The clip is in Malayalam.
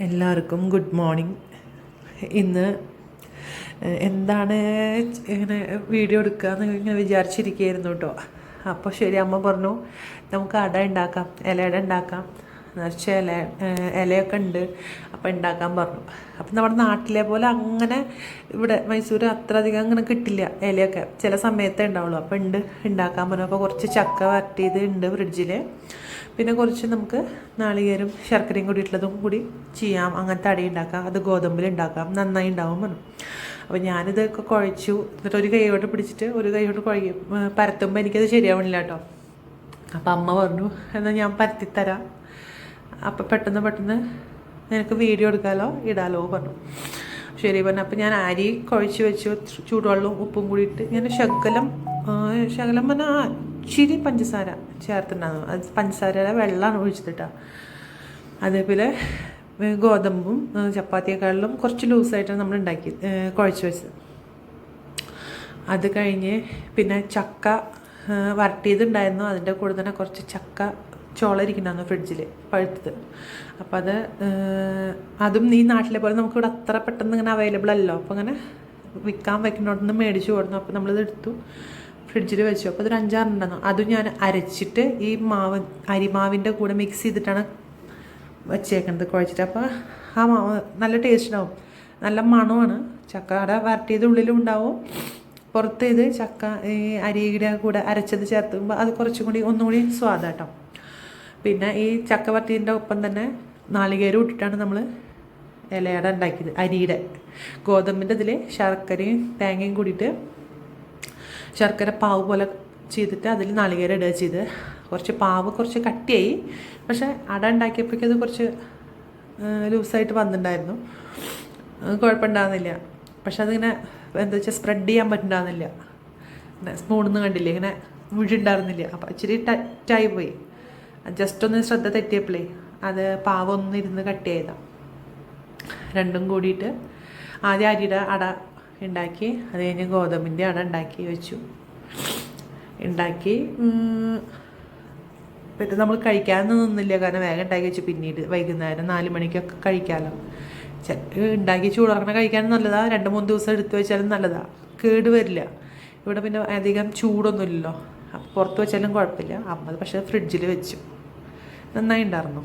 എല്ലാവർക്കും ഗുഡ് മോർണിംഗ്. ഇന്ന് എന്താണ് ഇങ്ങനെ വീഡിയോ എടുക്കാമെന്ന് ഇങ്ങനെ വിചാരിച്ചിരിക്കുകയായിരുന്നു കേട്ടോ. അപ്പോൾ ശരി, അമ്മ പറഞ്ഞു നമുക്ക് അട ഉണ്ടാക്കാം, ഇലയട ഉണ്ടാക്കാം, നിറച്ച ഇലയൊക്കെ ഉണ്ട്, അപ്പോൾ ഉണ്ടാക്കാൻ പറഞ്ഞു. അപ്പം നമ്മുടെ നാട്ടിലെ പോലെ അങ്ങനെ ഇവിടെ മൈസൂർ അത്ര അധികം അങ്ങനെ കിട്ടില്ല, ഇലയൊക്കെ ചില സമയത്തേ ഉണ്ടാവുള്ളൂ. അപ്പോൾ ഉണ്ടാക്കാൻ പറഞ്ഞു. അപ്പോൾ കുറച്ച് ചക്ക വരട്ടിയത് ഉണ്ട് ഫ്രിഡ്ജിൽ, പിന്നെ കുറച്ച് നമുക്ക് നാളികേരും ശർക്കരയും കൂടിയിട്ടുള്ളതും കൂടി ചെയ്യാം, അങ്ങനത്തെ അട ഉണ്ടാക്കാം, അത് ഗോതമ്പിൽ ഉണ്ടാക്കാം, നന്നായി ഉണ്ടാവും പറഞ്ഞു. അപ്പോൾ ഞാനിതൊക്കെ കുഴച്ചു. എന്നിട്ട് ഒരു കൈ കൊണ്ട് പിടിച്ചിട്ട് ഒരു കൈ കൊണ്ട് കുഴയും, പരത്തുമ്പോൾ എനിക്കത് ശരിയാവണില്ല കേട്ടോ. അപ്പോൾ അമ്മ പറഞ്ഞു എന്നാൽ ഞാൻ പരത്തിത്തരാം, അപ്പോൾ പെട്ടെന്ന് നിനക്ക് വീഡിയോ എടുക്കാമല്ലോ, ഇടാലോ പറഞ്ഞു. ശരി പറഞ്ഞു. അപ്പോൾ ഞാൻ അരി കുഴച്ച് വെച്ചു, ചൂടുവെള്ളവും ഉപ്പും കൂടിയിട്ട് ഞാൻ ശകലം പറഞ്ഞാൽ ഇച്ചിരി പഞ്ചസാര ചേർത്തിട്ടുണ്ടായിരുന്നു. അത് പഞ്ചസാരയുടെ വെള്ളമാണ് ഒഴിച്ചിട്ടാ. അതേപോലെ ഗോതമ്പും ചപ്പാത്തിയേക്കാളിലും കുറച്ച് ലൂസായിട്ടാണ് നമ്മൾ ഉണ്ടാക്കി കുഴച്ച് വെച്ചത്. അത് കഴിഞ്ഞ് പിന്നെ ചക്ക വരട്ടിയതുണ്ടായിരുന്നു, അതിൻ്റെ കൂടെ തന്നെ കുറച്ച് ചക്ക ചോളരിക്കുന്നുണ്ടായിരുന്നു ഫ്രിഡ്ജിൽ പഴുത്തത്. അപ്പോൾ അതും ഈ നാട്ടിലെ പോലെ നമുക്കിവിടെ അത്ര പെട്ടെന്ന് ഇങ്ങനെ അവൈലബിൾ അല്ലല്ലോ. അപ്പോൾ അങ്ങനെ വിൽക്കാൻ വെക്കുന്നോടൊന്ന് മേടിച്ച് കൊടുന്നു. അപ്പോൾ നമ്മളിത് എടുത്തു ഫ്രിഡ്ജിൽ വെച്ചു. അപ്പോൾ അതൊരു 5-6 ഉണ്ടായിരുന്നു. അതും ഞാൻ അരച്ചിട്ട് ഈ അരിമാവിൻ്റെ കൂടെ മിക്സ് ചെയ്തിട്ടാണ് വെച്ചേക്കുന്നത്, കുഴച്ചിട്ട്. അപ്പോൾ ആ മാവ് നല്ല ടേസ്റ്റ് ഉണ്ടാവും, നല്ല മണമാണ്. ചക്കയുടെ വരട്ടിയത് ഉള്ളിലും ഉണ്ടാവും, പുറത്ത് ഇത് ചക്ക ഈ അരിയുടെ കൂടെ അരച്ചത് ചേർത്തുമ്പോൾ അത് കുറച്ചും കൂടി ഒന്നുകൂടി സ്വാദാട്ടോ. പിന്നെ ഈ ചക്ക വരട്ടിയതിൻ്റെ ഒപ്പം തന്നെ നാളികേരം ഇട്ടിട്ടാണ് നമ്മൾ ഇലയട ഉണ്ടാക്കിയത്. അരിയുടെ ഗോതമ്പിൻ്റെ ഇതിൽ ശർക്കരയും തേങ്ങയും കൂടിയിട്ട് ശർക്കര പാവ് പോലെ ചെയ്തിട്ട് അതിൽ നാളികേരം ഇടുക ചെയ്ത്. കുറച്ച് കട്ടിയായി, പക്ഷേ അട ഉണ്ടാക്കിയപ്പോഴേക്കും അത് കുറച്ച് ലൂസായിട്ട് വന്നിട്ടുണ്ടായിരുന്നു, കുഴപ്പമുണ്ടാകുന്നില്ല. പക്ഷെ അതിങ്ങനെ എന്താ വെച്ചാൽ സ്പ്രെഡ് ചെയ്യാൻ പറ്റുന്നുണ്ടാകുന്നില്ല, സ്പൂണിന്ന് കണ്ടില്ലേ, ഇങ്ങനെ മുഴുണ്ടായിരുന്നില്ല. അപ്പോൾ ഇച്ചിരി ടൈറ്റായി പോയി. ജസ്റ്റ് ഒന്ന് ശ്രദ്ധ തെറ്റിയപ്പോഴേ അത് പാവൊന്നിരുന്ന് കട്ടിയായതാണ്. രണ്ടും കൂടിയിട്ട് ആദ്യം അരിയുടെ അട ഉണ്ടാക്കി, അത് കഴിഞ്ഞ് ഗോതമ്പിൻ്റെ അട ഉണ്ടാക്കി വെച്ചു. പിന്നെ നമ്മൾ കഴിക്കാനൊന്നും നിന്നില്ല, കാരണം വേഗം ഉണ്ടാക്കി വെച്ചു. പിന്നീട് വൈകുന്നേരം 4 മണിക്കൊക്കെ കഴിക്കാമല്ലോ. ഉണ്ടാക്കി ചൂടാക്കണ കഴിക്കാനും നല്ലതാണ്, 2-3 ദിവസം എടുത്തു വെച്ചാലും നല്ലതാണ്, കേട് വരില്ല. ഇവിടെ പിന്നെ അധികം ചൂടൊന്നുമില്ലല്ലോ, അപ്പോൾ പുറത്ത് വെച്ചാലും കുഴപ്പമില്ല. അമ്മ പക്ഷേ ഫ്രിഡ്ജിൽ വെച്ചു, നന്നായി ഉണ്ടായിരുന്നു.